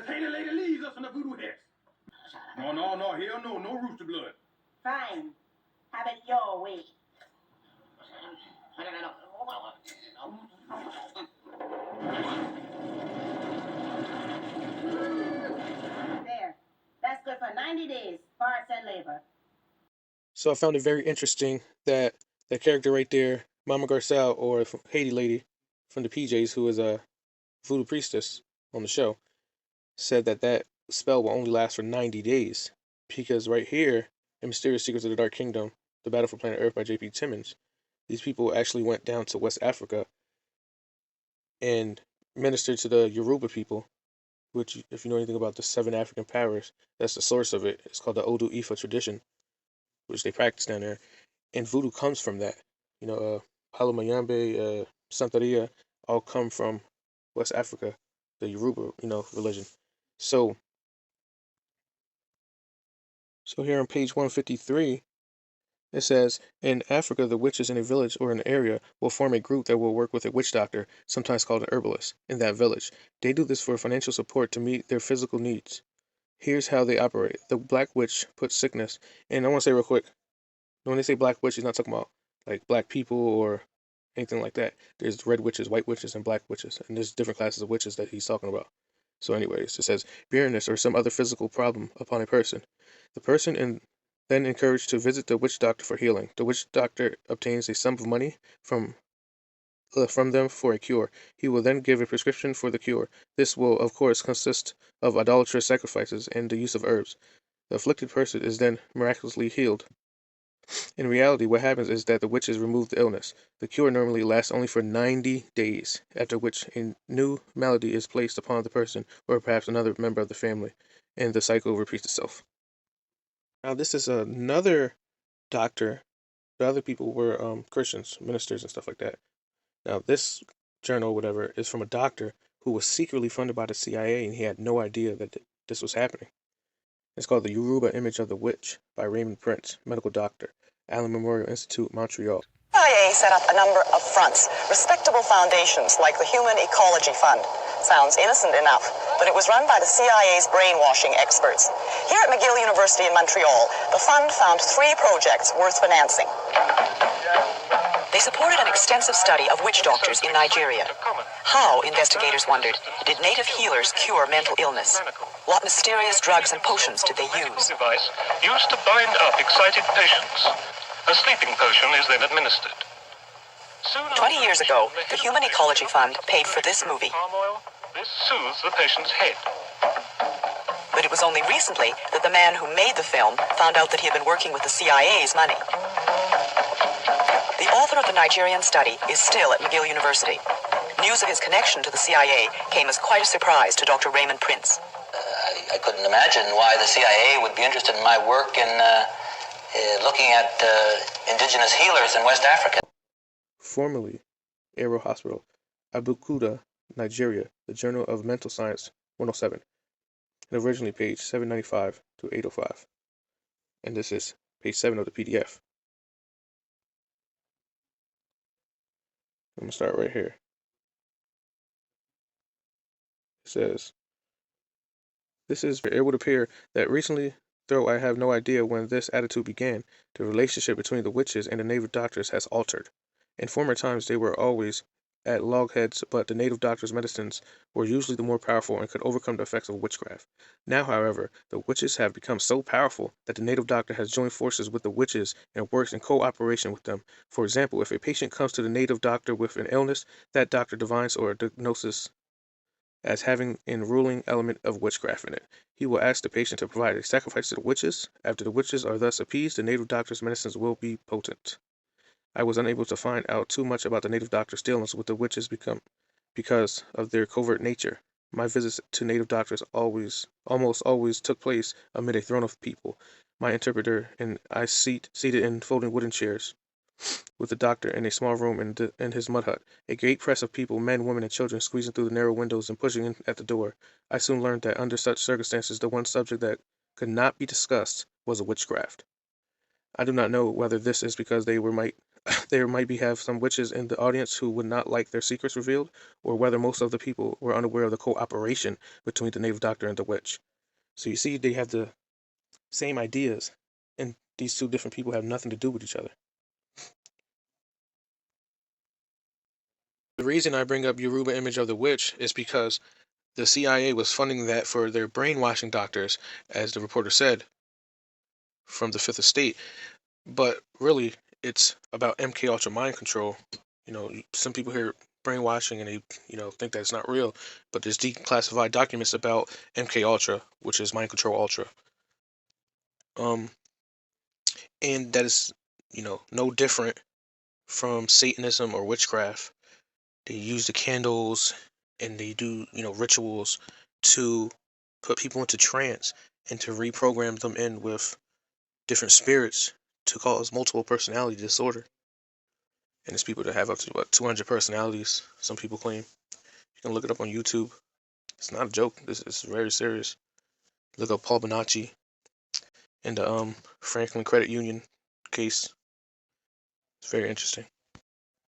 Haiti lady leaves us in the voodoo hex. No, no, no, hell no, no rooster blood. Fine. Have it your way. There. That's good for 90 days, parts and labor. So I found it very interesting that that character right there, Mama Garcelle, or Haiti lady from the PJs, who is a voodoo priestess on the show, said that that spell will only last for 90 days. Because right here, in Mysterious Secrets of the Dark Kingdom, The Battle for Planet Earth by J.P. Timmons, these people actually went down to West Africa and ministered to the Yoruba people, which, if you know anything about the 7 African powers, that's the source of it. It's called the Odu Ifa tradition, which they practice down there. And voodoo comes from that. Palo Mayombe, Santeria, all come from West Africa, the Yoruba, religion. So here on page 153, it says, in Africa, the witches in a village or an area will form a group that will work with a witch doctor, sometimes called an herbalist, in that village. They do this for financial support to meet their physical needs. Here's how they operate. The black witch puts sickness, and I want to say real quick, when they say black witch, he's not talking about like black people or anything like that. There's red witches, white witches, and black witches, and there's different classes of witches that he's talking about. So anyways, it says, barrenness or some other physical problem upon a person. The person then encouraged to visit the witch doctor for healing. The witch doctor obtains a sum of money from them for a cure. He will then give a prescription for the cure. This will, of course, consist of idolatrous sacrifices and the use of herbs. The afflicted person is then miraculously healed. In reality, what happens is that the witches remove the illness. The cure normally lasts only for 90 days, after which a new malady is placed upon the person or perhaps another member of the family, and the cycle repeats itself. Now, this is another doctor. The other people were Christians, ministers, and stuff like that. Now, this journal, whatever, is from a doctor who was secretly funded by the CIA, and he had no idea that this was happening. It's called The Yoruba Image of the Witch by Raymond Prince, medical doctor, Allen Memorial Institute, Montreal. CIA set up a number of fronts, respectable foundations like the Human Ecology Fund. Sounds innocent enough, but it was run by the CIA's brainwashing experts. Here at McGill University in Montreal, the fund found 3 projects worth financing. They supported an extensive study of witch doctors in Nigeria. How, investigators wondered, did native healers cure mental illness? What mysterious drugs and potions did they use? Device used to bind up excited patients. A sleeping potion is then administered. 20 years ago, the Human Ecology Fund paid for this movie. This soothes the patient's head. But it was only recently that the man who made the film found out that he had been working with the CIA's money. The author of the Nigerian study is still at McGill University. News of his connection to the CIA came as quite a surprise to Dr. Raymond Prince. I couldn't imagine why the CIA would be interested in my work in looking at indigenous healers in West Africa. Formerly, Aero Hospital, Abeokuta, Nigeria, the Journal of Mental Science, 107, and originally page 795 to 805. And this is page 7 of the PDF. I'm going to start right here. It says, it would appear that recently, though I have no idea when this attitude began, the relationship between the witches and the native doctors has altered. In former times, they were always at loggerheads, but the native doctors' medicines were usually the more powerful and could overcome the effects of witchcraft. Now, however, the witches have become so powerful that the native doctor has joined forces with the witches and works in cooperation with them. For example, if a patient comes to the native doctor with an illness, that doctor divines or diagnoses as having an ruling element of witchcraft in it. He will ask the patient to provide a sacrifice to the witches. After the witches are thus appeased, the native doctor's medicines will be potent. I was unable to find out too much about the native doctor's dealings with the witches because of their covert nature. My visits to native doctors almost always took place amid a throng of people. My interpreter and I seated in folding wooden chairs, with the doctor in a small room in his mud hut. A great press of people, men, women, and children, squeezing through the narrow windows and pushing in at the door. I soon learned that under such circumstances, the one subject that could not be discussed was witchcraft. I do not know whether this is because they there might have some witches in the audience who would not like their secrets revealed, or whether most of the people were unaware of the cooperation between the native doctor and the witch. So you see, they have the same ideas, and these two different people have nothing to do with each other. The reason I bring up Yoruba image of the witch is because the CIA was funding that for their brainwashing doctors, as the reporter said, from the Fifth Estate. But really, it's about MK Ultra mind control. Some people hear brainwashing and they, think that it's not real. But there's declassified documents about MK Ultra, which is Mind Control Ultra. And that is, no different from Satanism or witchcraft. They use the candles and they do, rituals to put people into trance and to reprogram them in with different spirits to cause multiple personality disorder. And there's people that have up to 200 personalities, some people claim. You can look it up on YouTube. It's not a joke. It's very serious. Look up Paul Bonacci and the Franklin Credit Union case. It's very interesting.